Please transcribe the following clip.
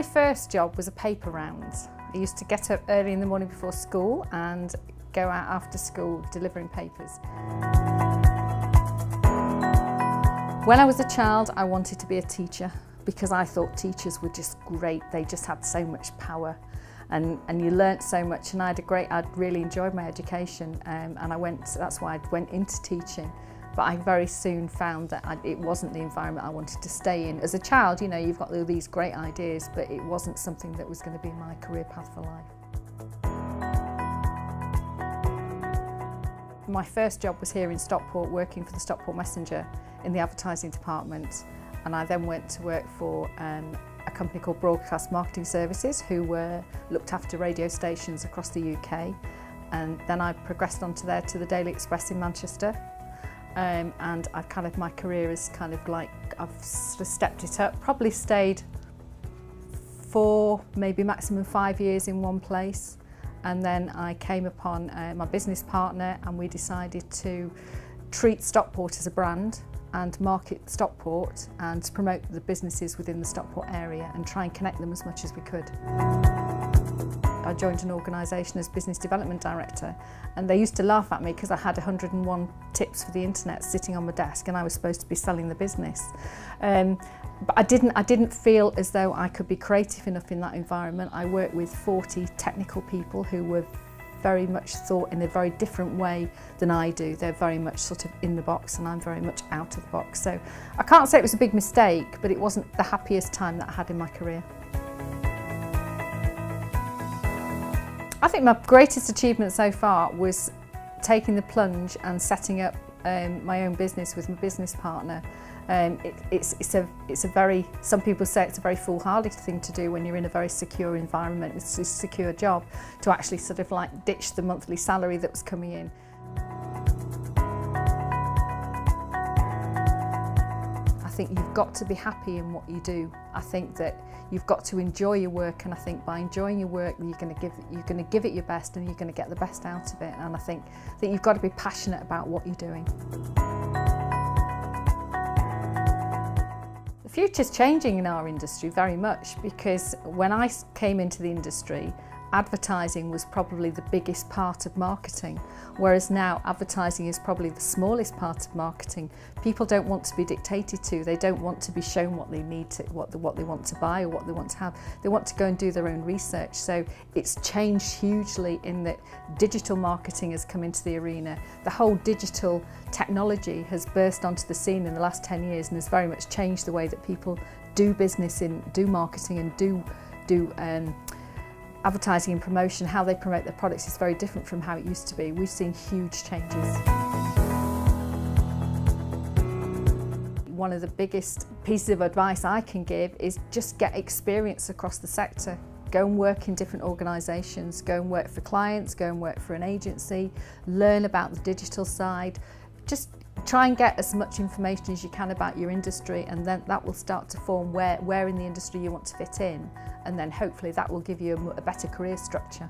very first job was a paper round. I used to get up early in the morning before school and go out after school delivering papers. When I was a child, I wanted to be a teacher because I thought teachers were just great. They just had so much power and you learnt so much, and I'd really enjoyed my education, and that's why I went into teaching. But I very soon found that it wasn't the environment I wanted to stay in. As a child, you know, you've got all these great ideas, but it wasn't something that was going to be my career path for life. My first job was here in Stockport, working for the Stockport Messenger in the advertising department, and I then went to work for a company called Broadcast Marketing Services, who looked after radio stations across the UK, and then I progressed on to the Daily Express in Manchester. And my career is I've sort of stepped it up, probably stayed 4, maybe maximum 5 years in one place, and then I came upon my business partner, and we decided to treat Stockport as a brand and market Stockport and promote the businesses within the Stockport area and try and connect them as much as we could. I joined an organisation as Business Development Director, and they used to laugh at me because I had 101 tips for the internet sitting on my desk and I was supposed to be selling the business. But I didn't feel as though I could be creative enough in that environment. I worked with 40 technical people who were very much thought in a very different way than I do. They're very much sort of in the box and I'm very much out of the box. So I can't say it was a big mistake, but it wasn't the happiest time that I had in my career. I think my greatest achievement so far was taking the plunge and setting up my own business with my business partner. It's a very, some people say it's a very foolhardy thing to do when you're in a very secure environment, it's a secure job, to actually sort of like ditch the monthly salary that was coming in. I think you've got to be happy in what you do. I think that you've got to enjoy your work, and I think by enjoying your work you're going to give it your best and you're going to get the best out of it, and I think that you've got to be passionate about what you're doing. The future's changing in our industry very much, because when I came into the industry, advertising was probably the biggest part of marketing, whereas now advertising is probably the smallest part of marketing. People don't want to be dictated to, they don't want to be shown what they need to, what they want to buy or what they want to have. They want to go and do their own research. So it's changed hugely in that digital marketing has come into the arena. The whole digital technology has burst onto the scene in the last 10 years and has very much changed the way that people do business, do marketing and do advertising and promotion. How they promote their products is very different from how it used to be. We've seen huge changes. One of the biggest pieces of advice I can give is just get experience across the sector. Go and work in different organisations, go and work for clients, go and work for an agency, learn about the digital side. Just try and get as much information as you can about your industry, and then that will start to form where in the industry you want to fit in, and then hopefully that will give you a better career structure.